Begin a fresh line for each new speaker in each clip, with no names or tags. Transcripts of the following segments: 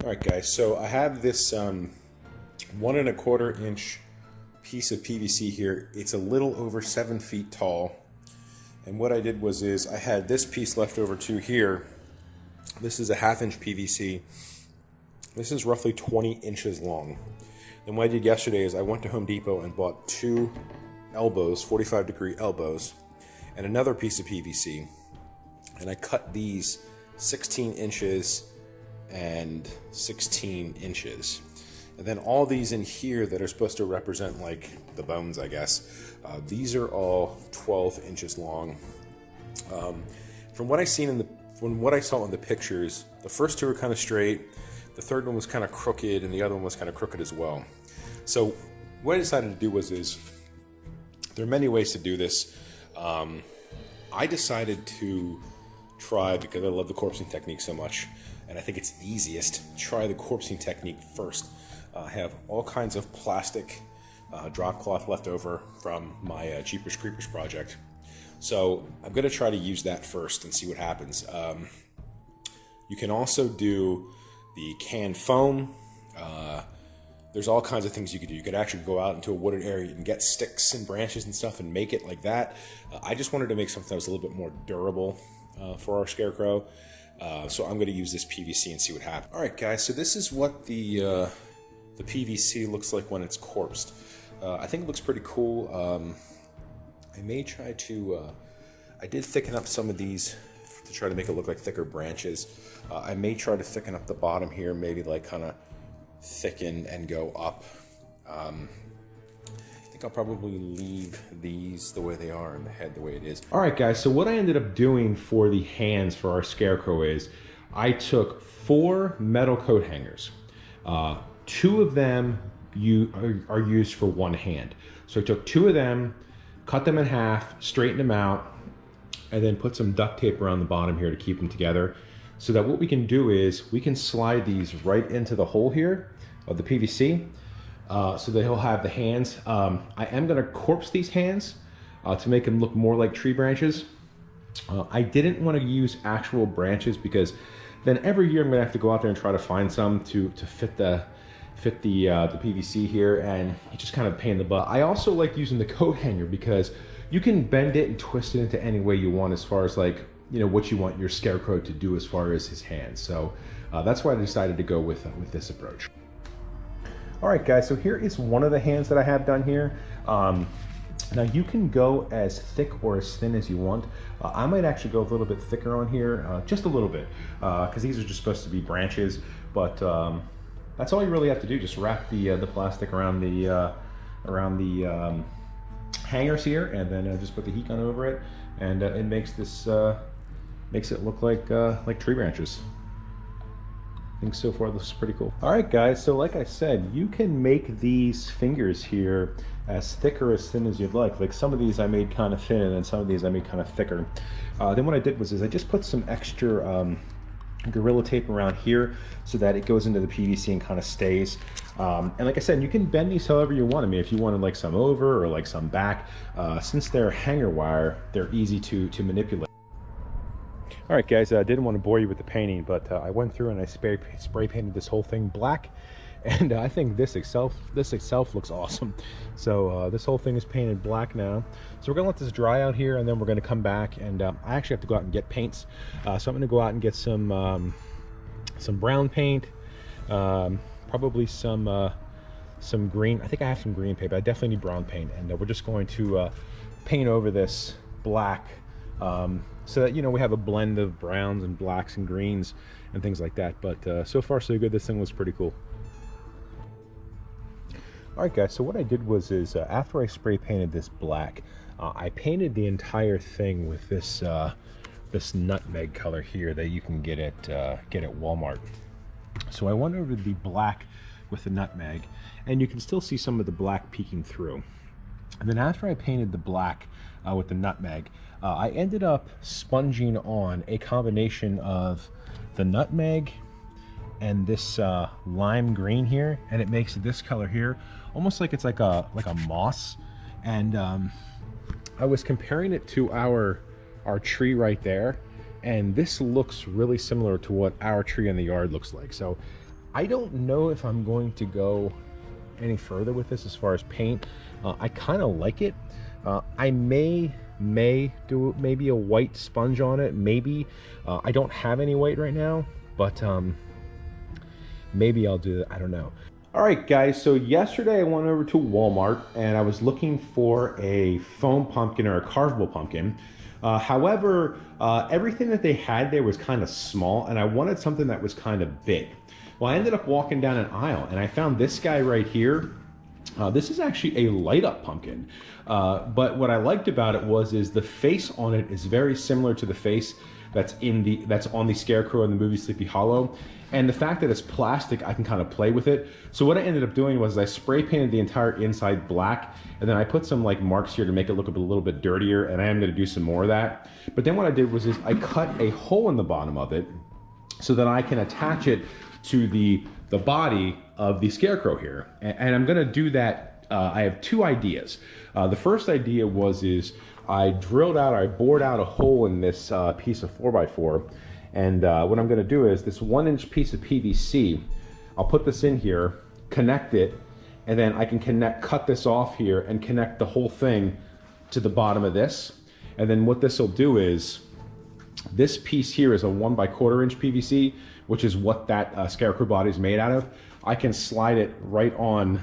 All right, guys, so I have this 1¼ inch piece of PVC here. It's a little over 7 feet tall. And what I did was I had this piece left over too here. This is a 1/2 inch PVC. This is roughly 20 inches long. And what I did yesterday is I went to Home Depot and bought 2 elbows, 45-degree elbows, and another piece of PVC. And I cut these 16 inches and 16 inches. And then all these in here that are supposed to represent like the bones, I guess, these are all 12 inches long. From what I saw in the pictures, the first 2 are kind of straight, the third one was kind of crooked, and the other one was kind of crooked as well. So what I decided to do was there are many ways to do this. I decided to try, because I love the corpsing technique so much, and I think it's easiest, try the corpsing technique first. I have all kinds of plastic drop cloth left over from my Jeepers Creepers project. So I'm going to try to use that first and see what happens. You can also do the canned foam. There's all kinds of things you could do. You could actually go out into a wooded area and get sticks and branches and stuff and make it like that. I just wanted to make something that was a little bit more durable for our Scarecrow. So I'm going to use this PVC and see what happens. All right, guys, so this is what the PVC looks like when it's corpsed. I think it looks pretty cool. I may try to, I did thicken up some of these to try to make it look like thicker branches. I may try to thicken up the bottom here, maybe like kind of thicken and go up. I think I'll probably leave these the way they are and the head the way it is. All right, guys, so what I ended up doing for the hands for our Scarecrow is I took 4 metal coat hangers. 2 of them are used for one hand. So I took 2 of them, cut them in half, straightened them out, and then put some duct tape around the bottom here to keep them together. So that what we can do is we can slide these right into the hole here of the PVC, so that he'll have the hands. I am gonna corpse these hands to make them look more like tree branches. I didn't want to use actual branches because then every year I'm gonna have to go out there and try to find some to fit the PVC here, and it's just kind of a pain in the butt. I also like using the coat hanger because you can bend it and twist it into any way you want as far as like, you know, what you want your Scarecrow to do as far as his hands. So that's why I decided to go with this approach. All right, guys, so here is one of the hands that I have done here. Now you can go as thick or as thin as you want. I might actually go a little bit thicker on here, just a little bit, because these are just supposed to be branches, but that's all you really have to do. Just wrap the plastic around the hangers here, and then just put the heat gun over it, and it makes this makes it look like tree branches. I think so far this is pretty cool. All right, guys, so like I said, you can make these fingers here as thick or as thin as you'd like. Like some of these I made kind of thin, and then some of these I made kind of thicker. Then what I did was I just put some extra Gorilla tape around here so that it goes into the PVC and kind of stays. And like I said, you can bend these however you want. I mean, if you wanted like some over or like some back, since they're hanger wire, they're easy to manipulate. All right, guys, I didn't want to bore you with the painting, but I went through and I spray painted this whole thing black, and I think this itself looks awesome. So this whole thing is painted black now. So we're gonna let this dry out here, and then we're gonna come back, and I actually have to go out and get paints. So I'm gonna go out and get some brown paint, probably some green. I think I have some green paint, but I definitely need brown paint, and we're just going to paint over this black, so that, you know, we have a blend of browns and blacks and greens and things like that. But so far so good. This thing looks pretty cool. All right, guys, so what I did was after I spray painted this black, I painted the entire thing with this this nutmeg color here that you can get at Walmart. So I went over the black with the nutmeg, and you can still see some of the black peeking through. And then after I painted the black with the nutmeg, I ended up sponging on a combination of the nutmeg and this lime green here, and it makes this color here almost like it's like a moss. And I was comparing it to our tree right there, and this looks really similar to what our tree in the yard looks like. So I don't know if I'm going to go any further with this as far as paint. I kind of like it. I may do maybe a white sponge on it, maybe. I don't have any white right now, but maybe I'll do it. I don't know. All right, guys, so yesterday I went over to Walmart and I was looking for a foam pumpkin or a carvable pumpkin. However, everything that they had there was kind of small and I wanted something that was kind of big. Well, I ended up walking down an aisle and I found this guy right here. This is actually a light up pumpkin. But what I liked about it is the face on it is very similar to the face that's on the Scarecrow in the movie Sleepy Hollow. And the fact that it's plastic, I can kind of play with it. So what I ended up doing was I spray painted the entire inside black, and then I put some like marks here to make it look a little bit dirtier, and I am gonna do some more of that. But then what I did was I cut a hole in the bottom of it so that I can attach it to the body of the Scarecrow here. And I'm gonna do that, I have two ideas. The first idea I bored out a hole in this piece of 4x4. And what I'm gonna do is this 1-inch piece of PVC, I'll put this in here, connect it, and then I can cut this off here and connect the whole thing to the bottom of this. And then what this will do is, this piece here is a 1/4 inch PVC, which is what that Scarecrow body is made out of. I can slide it right on,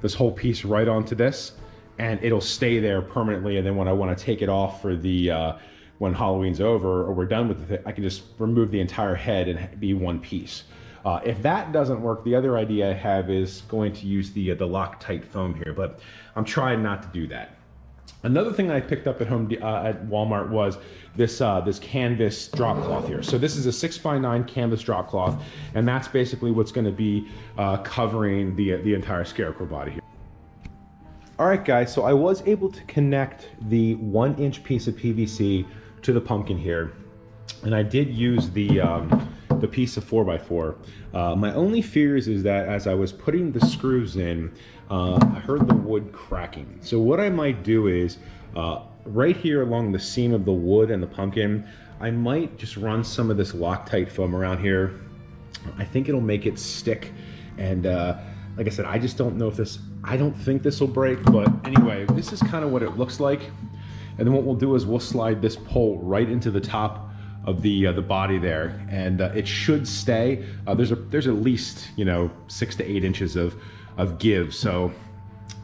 this whole piece right onto this, and it'll stay there permanently. And then when I wanna take it off for the, when Halloween's over or we're done with it, I can just remove the entire head and be one piece. If that doesn't work, the other idea I have is going to use the Loctite foam here, but I'm trying not to do that. Another thing I picked up at Walmart was this canvas drop cloth here. So this is a 6x9 canvas drop cloth, and that's basically what's going to be covering the entire Scarecrow body here. All right, guys, so I was able to connect the 1-inch piece of PVC to the pumpkin here, and I did use the piece of 4x4. My only fears is that as I was putting the screws in, I heard the wood cracking. So what I might do is, right here along the seam of the wood and the pumpkin, I might just run some of this Loctite foam around here. I think it'll make it stick, and like I said, I just don't know if I don't think this will break, but anyway, this is kind of what it looks like. And then what we'll do is we'll slide this pole right into the top of the body there, and it should stay. There's at least 6 to 8 inches of give, so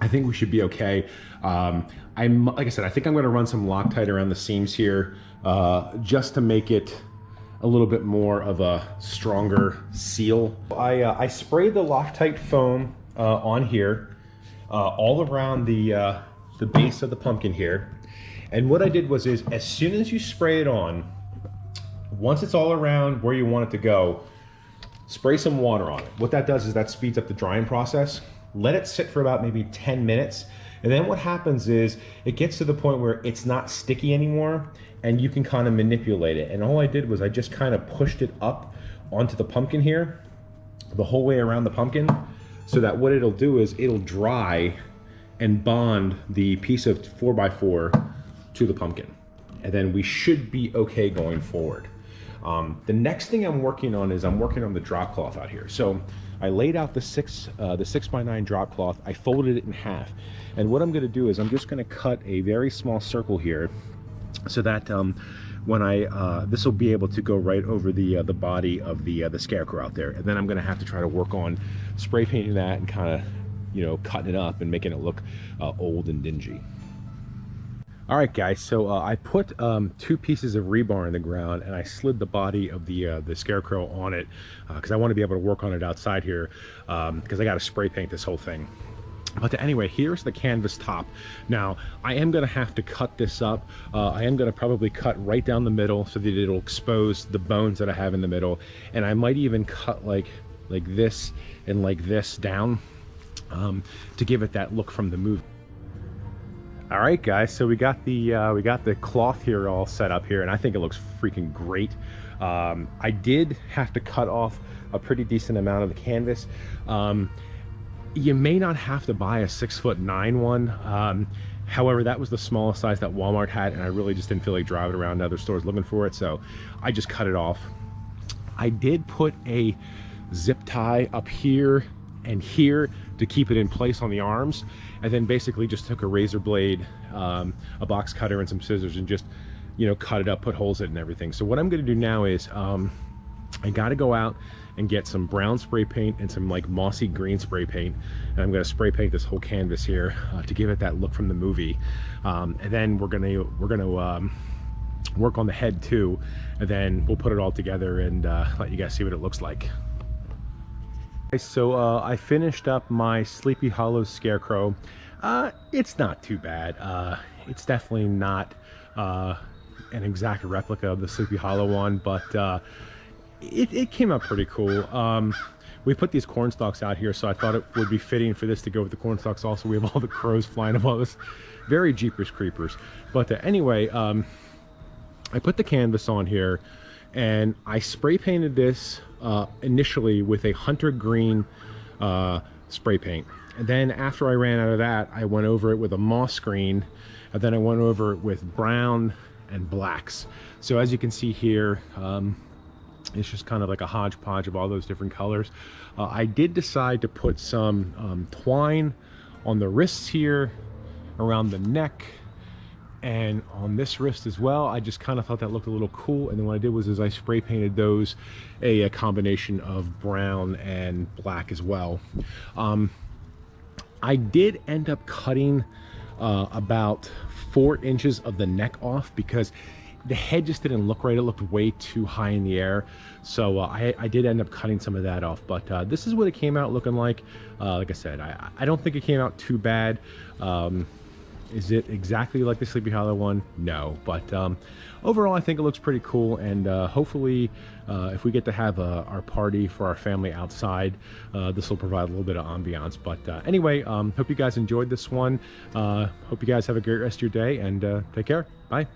I think we should be okay. Like I said, I think I'm going to run some Loctite around the seams here, just to make it a little bit more of a stronger seal. I sprayed the Loctite foam on here, all around the base of the pumpkin here. And what I did was as soon as you spray it on, once it's all around where you want it to go, spray some water on it. What that does is that speeds up the drying process. Let it sit for about maybe 10 minutes. And then what happens is it gets to the point where it's not sticky anymore and you can kind of manipulate it. And all I did was I just kind of pushed it up onto the pumpkin here, the whole way around the pumpkin, so that what it'll do is it'll dry and bond the piece of 4x4 to the pumpkin. And then we should be okay going forward. The next thing I'm working on is the drop cloth out here. So I laid out the 6x9 drop cloth. I folded it in half. And what I'm gonna do is I'm just gonna cut a very small circle here so that when this will be able to go right over the body of the Scarecrow out there. And then I'm gonna have to try to work on spray painting that and kind of, cutting it up and making it look old and dingy. All right, guys, so I put 2 pieces of rebar in the ground and I slid the body of the Scarecrow on it because I want to be able to work on it outside here because I got to spray paint this whole thing. But anyway, here's the canvas top. Now, I am going to have to cut this up. I am going to probably cut right down the middle so that it'll expose the bones that I have in the middle. And I might even cut like this and like this down to give it that look from the movie. All right, guys, so we got the cloth here all set up here, and I think it looks freaking great. I did have to cut off a pretty decent amount of the canvas. You may not have to buy a 6'9" one. However, that was the smallest size that Walmart had, and I really just didn't feel like driving around to other stores looking for it, so I just cut it off. I did put a zip tie up here and here to keep it in place on the arms, and then basically just took a razor blade, a box cutter, and some scissors, and just, you know, cut it up, put holes in it and everything. So what I'm going to do now is I got to go out and get some brown spray paint and some like mossy green spray paint, and I'm going to spray paint this whole canvas here to give it that look from the movie. And then we're gonna work on the head too, and then we'll put it all together and let you guys see what it looks like. So I finished up my Sleepy Hollow Scarecrow. It's not too bad. It's definitely not an exact replica of the Sleepy Hollow one, but it came out pretty cool. We put these corn stalks out here, so I thought it would be fitting for this to go with the corn stalks also. We have all the crows flying above us. Very Jeepers Creepers. But anyway, I put the canvas on here, and I spray painted this initially with a hunter green spray paint. And then after I ran out of that, I went over it with a moss green, and then I went over it with brown and blacks. So as you can see here, it's just kind of like a hodgepodge of all those different colors. I did decide to put some twine on the wrists here, around the neck, and on this wrist as well. I just kind of thought that looked a little cool, and then what I did was I spray painted those a combination of brown and black as well. I did end up cutting about 4 inches of the neck off because the head just didn't look right. It looked way too high in the air. So I did end up cutting some of that off, but this is what it came out looking like. Like I said, I don't think it came out too bad. Is it exactly like the Sleepy Hollow one? No, but overall I think it looks pretty cool, and hopefully if we get to have our party for our family outside, this will provide a little bit of ambiance. But anyway, hope you guys enjoyed this one. Hope you guys have a great rest of your day, and take care. Bye.